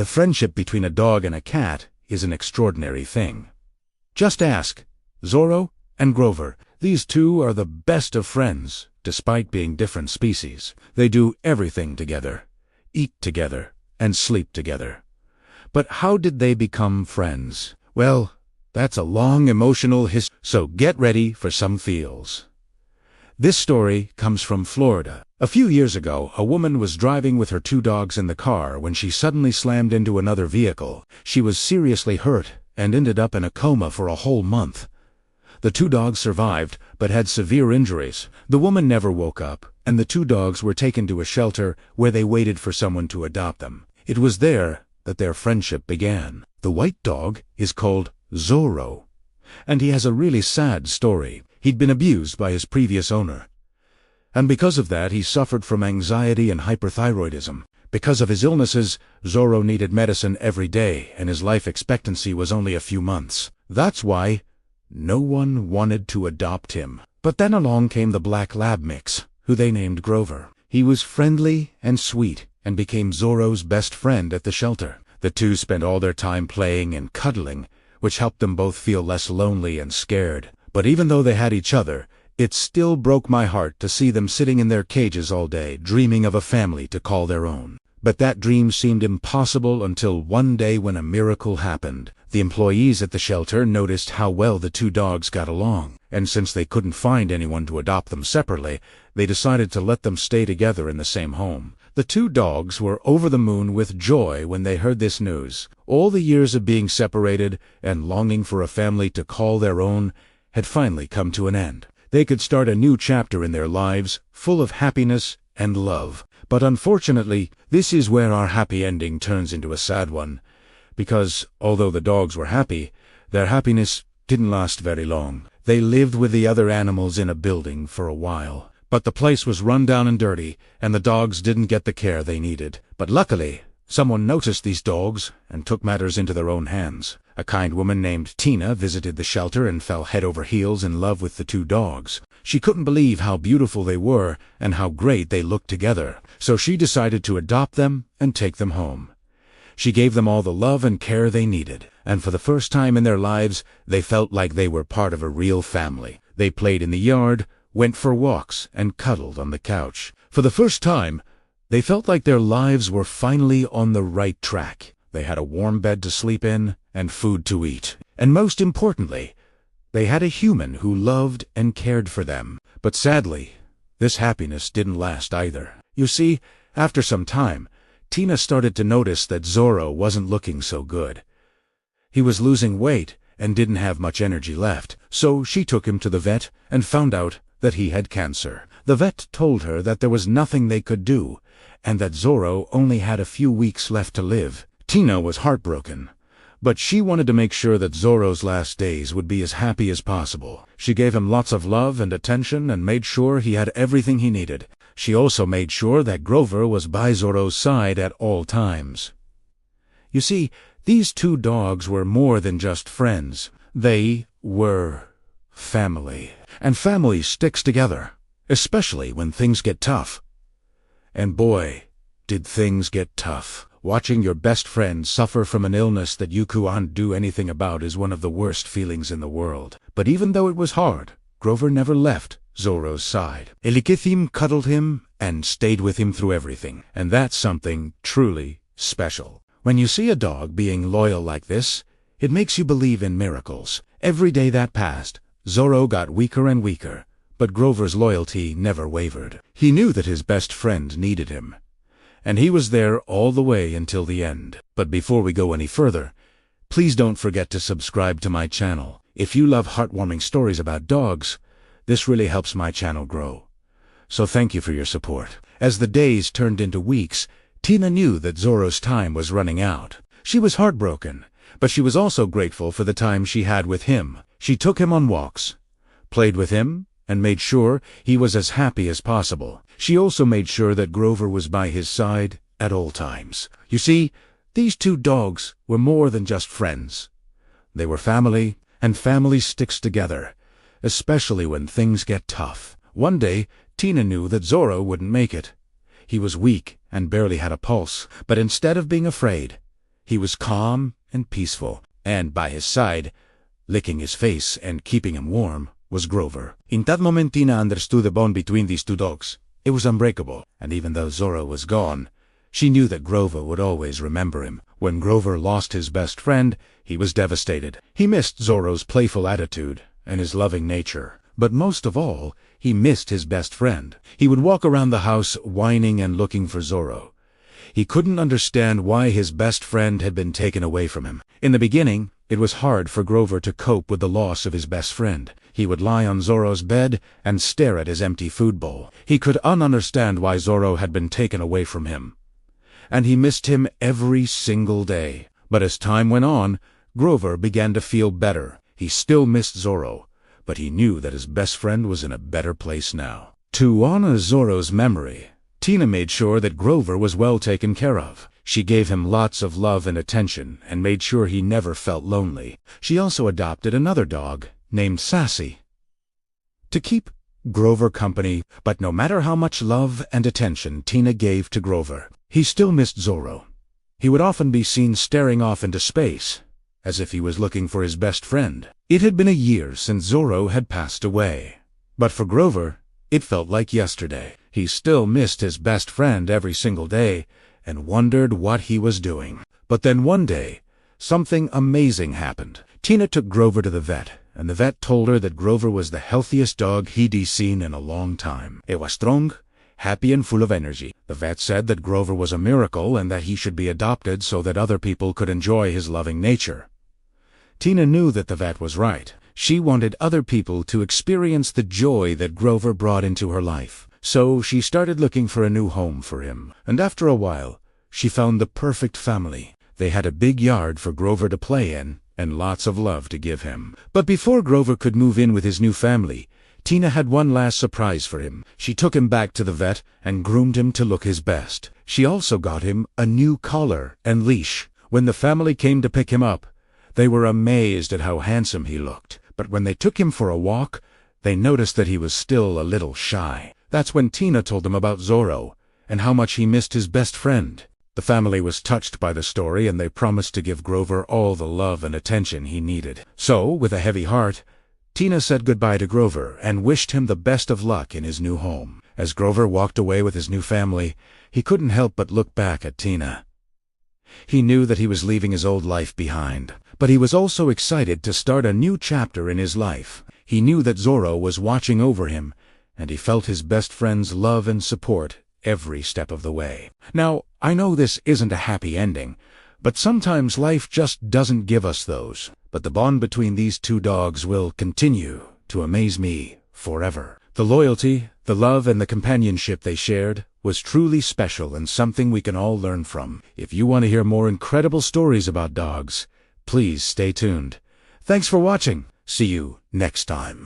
The friendship between a dog and a cat is an extraordinary thing. Just ask Zorro and Grover. These two are the best of friends, despite being different species. They do everything together, eat together, and sleep together. But how did they become friends? Well, that's a long emotional history, so get ready for some feels. This story comes from Florida. A few years ago, a woman was driving with her two dogs in the car when she suddenly slammed into another vehicle. She was seriously hurt and ended up in a coma for a whole month. The two dogs survived, but had severe injuries. The woman never woke up, and the two dogs were taken to a shelter where they waited for someone to adopt them. It was there that their friendship began. The white dog is called Zorro, and he has a really sad story. He'd been abused by his previous owner, and because of that he suffered from anxiety and hyperthyroidism. Because of his illnesses, Zorro needed medicine every day, and his life expectancy was only a few months. That's why no one wanted to adopt him. But then along came the black lab mix, who they named Grover. He was friendly and sweet, and became Zorro's best friend at the shelter. The two spent all their time playing and cuddling, which helped them both feel less lonely and scared. But even though they had each other, it still broke my heart to see them sitting in their cages all day, dreaming of a family to call their own. But that dream seemed impossible until one day when a miracle happened. The employees at the shelter noticed how well the two dogs got along, and since they couldn't find anyone to adopt them separately, they decided to let them stay together in the same home. The two dogs were over the moon with joy when they heard this news. All the years of being separated and longing for a family to call their own had finally come to an end. They could start a new chapter in their lives, full of happiness and love. But unfortunately, this is where our happy ending turns into a sad one, because although the dogs were happy, their happiness didn't last very long. They lived with the other animals in a building for a while, but the place was run down and dirty, and the dogs didn't get the care they needed. But luckily, someone noticed these dogs and took matters into their own hands. A kind woman named Tina visited the shelter and fell head over heels in love with the two dogs. She couldn't believe how beautiful they were and how great they looked together, so she decided to adopt them and take them home. She gave them all the love and care they needed, and for the first time in their lives, they felt like they were part of a real family. They played in the yard, went for walks, and cuddled on the couch. For the first time, they felt like their lives were finally on the right track. They had a warm bed to sleep in and food to eat. And most importantly, they had a human who loved and cared for them. But sadly, this happiness didn't last either. You see, after some time, Tina started to notice that Zorro wasn't looking so good. He was losing weight and didn't have much energy left, so she took him to the vet and found out that he had cancer. The vet told her that there was nothing they could do, and that Zorro only had a few weeks left to live. Tina was heartbroken, but she wanted to make sure that Zorro's last days would be as happy as possible. She gave him lots of love and attention and made sure he had everything he needed. She also made sure that Grover was by Zorro's side at all times. You see, these two dogs were more than just friends. They were family. And family sticks together, especially when things get tough. And boy, did things get tough. Watching your best friend suffer from an illness that you can't do anything about is one of the worst feelings in the world. But even though it was hard, Grover never left Zorro's side. Elikithim cuddled him and stayed with him through everything, and that's something truly special. When you see a dog being loyal like this, it makes you believe in miracles. Every day that passed, Zorro got weaker and weaker, but Grover's loyalty never wavered. He knew that his best friend needed him, and he was there all the way until the end. But before we go any further, please don't forget to subscribe to my channel. If you love heartwarming stories about dogs, this really helps my channel grow. So thank you for your support. As the days turned into weeks, Tina knew that Zorro's time was running out. She was heartbroken, but she was also grateful for the time she had with him. She took him on walks, played with him, and made sure he was as happy as possible. She also made sure that Grover was by his side at all times. You see, these two dogs were more than just friends. They were family, and family sticks together, especially when things get tough. One day, Tina knew that Zorro wouldn't make it. He was weak and barely had a pulse, but instead of being afraid, He was calm and peaceful, and by his side, licking his face and keeping him warm, was Grover. In that moment, Tina understood the bond between these two dogs. It was unbreakable, and even though Zorro was gone, she knew that Grover would always remember him. When Grover lost his best friend, he was devastated. He missed Zorro's playful attitude and his loving nature. But most of all, he missed his best friend. He would walk around the house whining and looking for Zorro. He couldn't understand why his best friend had been taken away from him. In the beginning, it was hard for Grover to cope with the loss of his best friend. He would lie on Zorro's bed and stare at his empty food bowl. He could understand why Zorro had been taken away from him, and he missed him every single day. But as time went on, Grover began to feel better. He still missed Zorro, but he knew that his best friend was in a better place now. To honor Zorro's memory, Tina made sure that Grover was well taken care of. She gave him lots of love and attention and made sure he never felt lonely. She also adopted another dog named Sassy to keep Grover company. But no matter how much love and attention Tina gave to Grover, he still missed Zorro. He would often be seen staring off into space, as if he was looking for his best friend. It had been a year since Zorro had passed away, but for Grover, it felt like yesterday. He still missed his best friend every single day and wondered what he was doing. But then one day, something amazing happened. Tina took Grover to the vet, and the vet told her that Grover was the healthiest dog he'd seen in a long time. It was strong, happy, and full of energy. The vet said that Grover was a miracle and that he should be adopted so that other people could enjoy his loving nature. Tina knew that the vet was right. She wanted other people to experience the joy that Grover brought into her life. So she started looking for a new home for him. And after a while, she found the perfect family. They had a big yard for Grover to play in and lots of love to give him. But before Grover could move in with his new family, Tina had one last surprise for him. She took him back to the vet and groomed him to look his best. She also got him a new collar and leash. When the family came to pick him up, they were amazed at how handsome he looked. But when they took him for a walk, they noticed that he was still a little shy. That's when Tina told them about Zorro and how much he missed his best friend. The family was touched by the story, and they promised to give Grover all the love and attention he needed. So, with a heavy heart, Tina said goodbye to Grover and wished him the best of luck in his new home. As Grover walked away with his new family, he couldn't help but look back at Tina. He knew that he was leaving his old life behind, but he was also excited to start a new chapter in his life. He knew that Zorro was watching over him, and he felt his best friend's love and support every step of the way. Now, I know this isn't a happy ending, but sometimes life just doesn't give us those. But the bond between these two dogs will continue to amaze me forever. The loyalty, the love, and the companionship they shared was truly special and something we can all learn from. If you want to hear more incredible stories about dogs, please stay tuned. Thanks for watching. See you next time.